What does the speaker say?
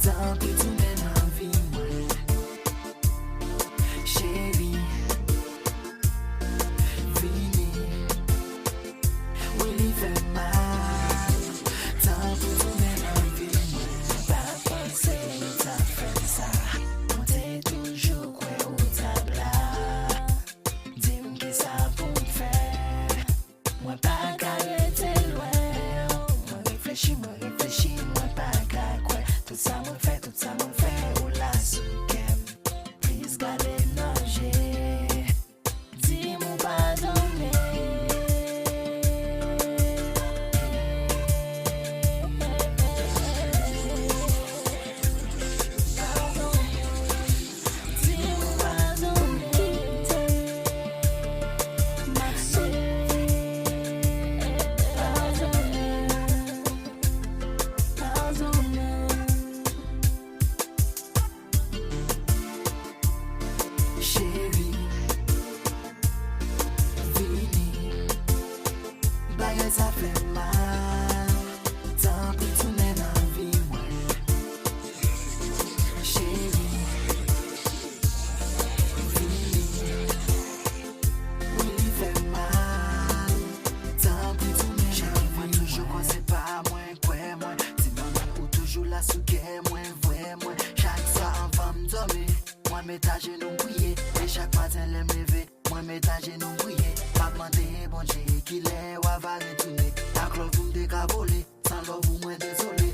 Tant pis tout men an vi mwen. Chéri, vini, oui li fè mal. Tant pis tout men an vi mwen. Pa pense ou ta fè sa. Mwen te toujou kwe ou ta bla. Dim ki sa pou m'fè. Mwen pa ka rete lwen. Mwen reflechi, mwen pa ka kwe. Tout sa mwen fè ou la sou kem. Please gade nanje. Di mou padone. Di mou padone. Chéri, vini, bagay sa fè mal. Tant pis tout men an vi mwen. Chéri, vini, oui li fè mal. Tant pis tout men an vi mwen. Toujou kon se pa mwen, kwe mwen. Ti mwen ou toujou la souke mwen, vwe mwen. Chak soir anvan m'dome, mwen meta genou mouye. Et chaque matin lèm leve, mwen meta genou mouye. Pa mande bon Dieu ki lè ou va retourner. Ak love ou m'dekabole, sans love ou mwen désolé.